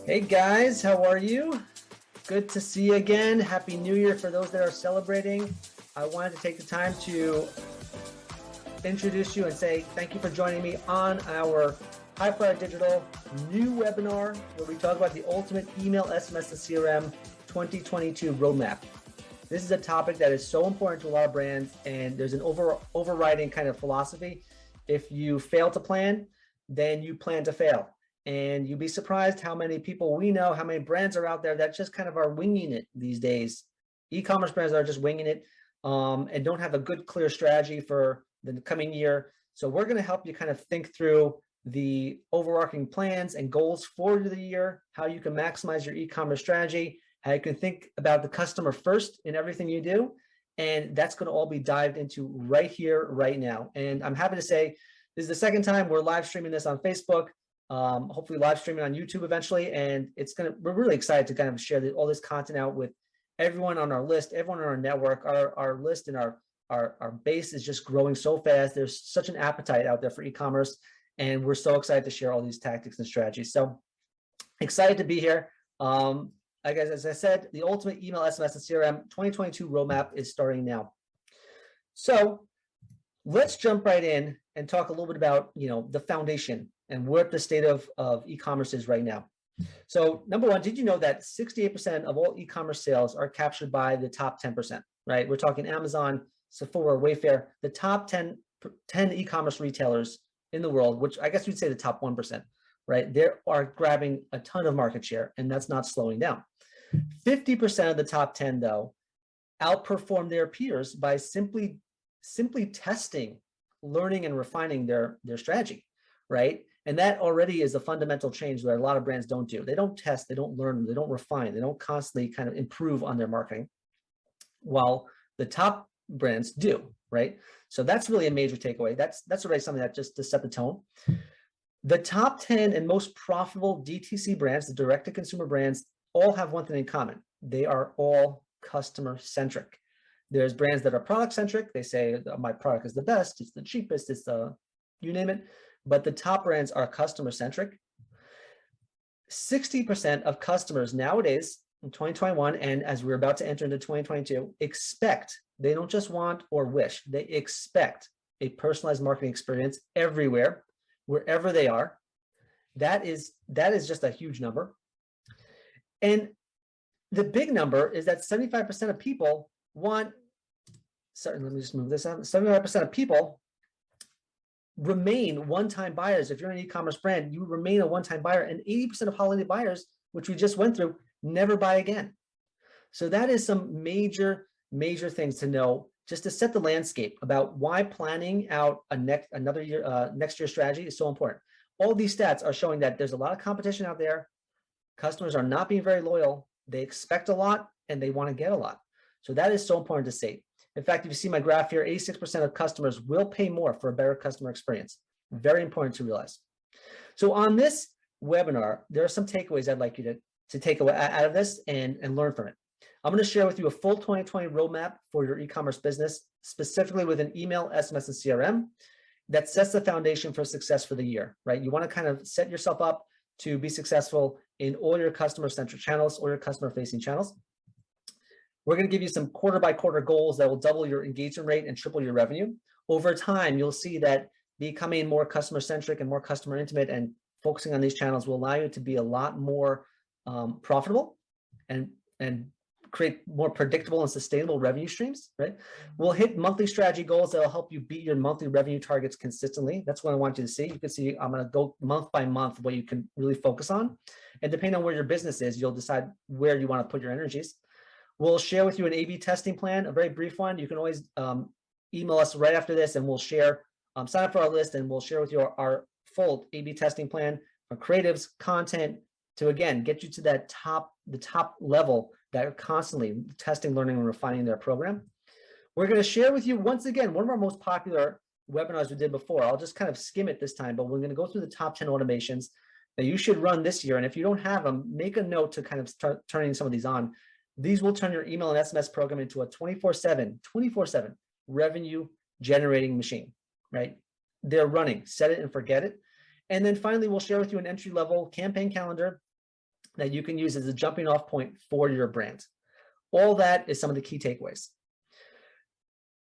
Hey guys, how are you? Good to see you again. Happy New Year for those that are celebrating. I wanted to take the time to introduce you and say thank you for joining me on our High-Powered Digital new webinar where we talk about the ultimate email, SMS, and CRM 2022 roadmap. This is a topic that is so important to a lot of brands, and there's an overriding kind of philosophy. If you fail to plan, then you plan to fail. And you'd be surprised how many people we know, how many brands are out there that just kind of are winging it these days. E-commerce brands are just winging it and don't have a good, clear strategy for the coming year. So we're going to help you kind of think through the overarching plans and goals for the year, how you can maximize your e-commerce strategy, how you can think about the customer first in everything you do. And that's going to all be dived into right here, right now. And I'm happy to say this is the second time we're live streaming this on Facebook. Hopefully live streaming on YouTube eventually, and we're really excited to kind of share all this content out with everyone on our list, everyone on our network. Our list and our base is just growing so fast. There's such an appetite out there for e-commerce, and we're so excited to share all these tactics and strategies. So excited to be here. As I said, the ultimate email, SMS, and CRM 2022 roadmap is starting now. So let's jump right in and talk a little bit about the foundation and what the state of e-commerce is right now. So number one, did you know that 68% of all e-commerce sales are captured by the top 10%, right? We're talking Amazon, Sephora, Wayfair, the top 10 e-commerce retailers in the world, which I guess you'd say the top 1%, right? They are grabbing a ton of market share, and that's not slowing down. 50% of the top 10, though, outperform their peers by simply testing, learning, and refining their strategy, right? And that already is a fundamental change that a lot of brands don't do. They don't test, they don't learn, they don't refine, they don't constantly kind of improve on their marketing, while the top brands do, right? So that's really a major takeaway. That's already something that just to set the tone. The top 10 and most profitable DTC brands, the direct-to-consumer brands, all have one thing in common. They are all customer-centric. There's brands that are product-centric. They say, my product is the best, it's the cheapest, it's the, you name it. But the top brands are customer-centric. 60% of customers nowadays in 2021, and as we're about to enter into 2022, expect, they don't just want or wish, they expect a personalized marketing experience everywhere, wherever they are. That is just a huge number. And the big number is that 75% of people want, sorry, let me just move this out. 75% of people remain one-time buyers. If you're an e-commerce brand, you remain a one-time buyer, and 80% of holiday buyers, which we just went through, never buy again. So that is some major things to know just to set the landscape about why planning out next year's strategy is so important. All these stats are showing that there's a lot of competition out there. Customers are not being very loyal. They expect a lot and they want to get a lot. So that is so important to say. In fact, if you see my graph here, 86% of customers will pay more for a better customer experience. Very important to realize. So on this webinar, there are some takeaways I'd like you to take away out of this and learn from it. I'm going to share with you a full 2020 roadmap for your e-commerce business, specifically with an email, SMS, and CRM that sets the foundation for success for the year, right? You want to kind of set yourself up to be successful in all your customer-centric channels, or your customer-facing channels. We're going to give you some quarter-by-quarter goals that will double your engagement rate and triple your revenue. Over time, you'll see that becoming more customer-centric and more customer-intimate and focusing on these channels will allow you to be a lot more profitable and create more predictable and sustainable revenue streams, right? We'll hit monthly strategy goals that will help you beat your monthly revenue targets consistently. That's what I want you to see. You can see I'm going to go month by month what you can really focus on. And depending on where your business is, you'll decide where you want to put your energies. We'll share with you an A/B testing plan, a very brief one. You can always email us right after this, and we'll share, sign up for our list, and we'll share with you our full A/B testing plan for creatives, content, to again get you to the top level that are constantly testing, learning, and refining their program. We're going to share with you once again one of our most popular webinars we did before. I'll just kind of skim it this time, but we're going to go through the top 10 automations that you should run this year. And if you don't have them, make a note to kind of start turning some of these on. These will turn your email and SMS program into a 24/7 revenue generating machine, right? They're running, set it and forget it. And then finally, we'll share with you an entry-level campaign calendar that you can use as a jumping off point for your brand. All that is some of the key takeaways.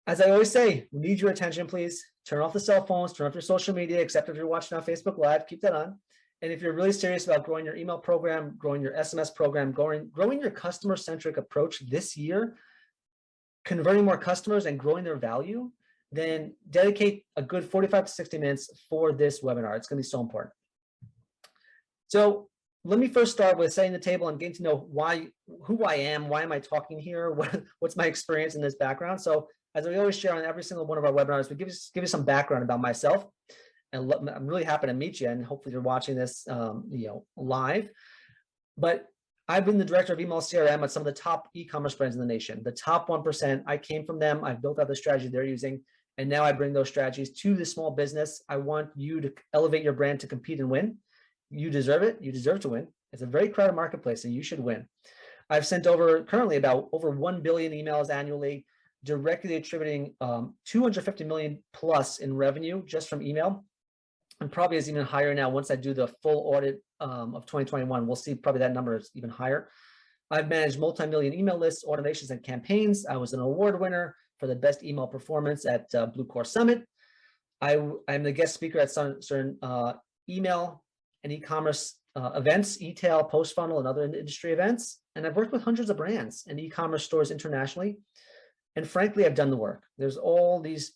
As I always say, we need your attention, please. Turn off the cell phones, turn off your social media, except if you're watching on Facebook Live, keep that on. And if you're really serious about growing your email program, growing your SMS program, growing your customer-centric approach this year, converting more customers and growing their value, then dedicate a good 45 to 60 minutes for this webinar. It's going to be so important. So let me first start with setting the table and getting to know who I am, why am I talking here, what's my experience in this background. So as we always share on every single one of our webinars, we give you some background about myself. And I'm really happy to meet you, and hopefully you're watching this live. But I've been the director of email CRM at some of the top e-commerce brands in the nation, the top 1%. I came from them. I've built out the strategy they're using, and now I bring those strategies to the small business. I want you to elevate your brand to compete and win. You deserve it. You deserve to win. It's a very crowded marketplace, and you should win. I've sent currently about over 1 billion emails annually, directly attributing 250 million plus in revenue just from email. And probably is even higher now once I do the full audit of 2021. We'll see probably that number is even higher. I've managed multi-million email lists, automations, and campaigns. I was an award winner for the best email performance at Blue Core Summit. I'm the guest speaker at certain email and e-commerce events, e-tail, post-funnel, and other industry events. And I've worked with hundreds of brands and e-commerce stores internationally. And frankly, I've done the work. There's all these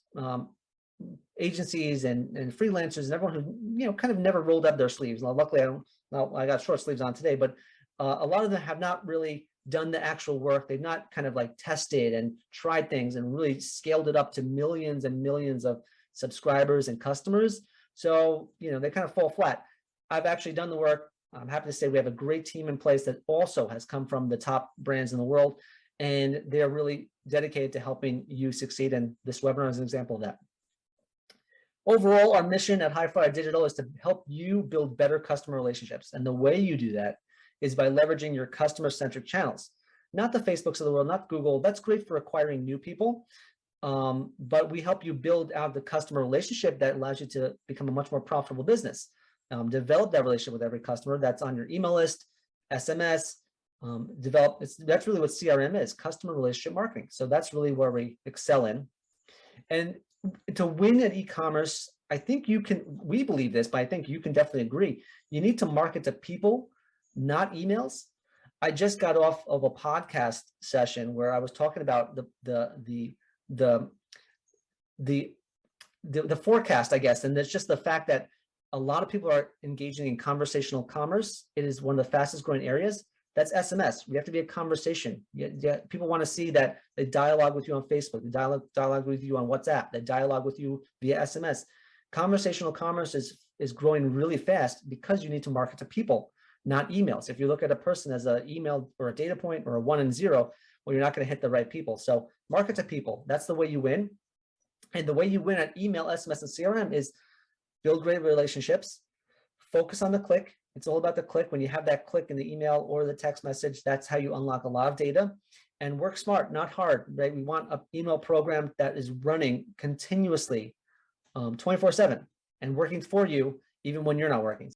agencies and freelancers and everyone who kind of never rolled up their sleeves. Now, luckily, I got short sleeves on today, but a lot of them have not really done the actual work. They've not kind of like tested and tried things and really scaled it up to millions and millions of subscribers and customers. So they kind of fall flat. I've actually done the work. I'm happy to say we have a great team in place that also has come from the top brands in the world, and they're really dedicated to helping you succeed. And this webinar is an example of that. Overall, our mission at Highflyer Digital is to help you build better customer relationships. And the way you do that is by leveraging your customer-centric channels, not the Facebooks of the world, not Google. That's great for acquiring new people. But we help you build out the customer relationship that allows you to become a much more profitable business. Develop that relationship with every customer that's on your email list, SMS, that's really what CRM is, customer relationship marketing. So that's really where we excel in. And to win at e-commerce, I think we believe this, but I think you can definitely agree. You need to market to people, not emails. I just got off of a podcast session where I was talking about the forecast, I guess. And it's just the fact that a lot of people are engaging in conversational commerce. It is one of the fastest growing areas. That's SMS. We have to be a conversation. People want to see that they dialogue with you on Facebook, they dialogue with you on WhatsApp, they dialogue with you via SMS. Conversational commerce is growing really fast because you need to market to people, not emails. If you look at a person as an email or a data point or a 1 and 0, well, you're not going to hit the right people. So market to people. That's the way you win. And the way you win at email, SMS, and CRM is build great relationships, focus on the click. It's all about the click. When you have that click in the email or the text message, that's how you unlock a lot of data. And work smart, not hard, right? We want an email program that is running continuously 24/7 and working for you even when you're not working.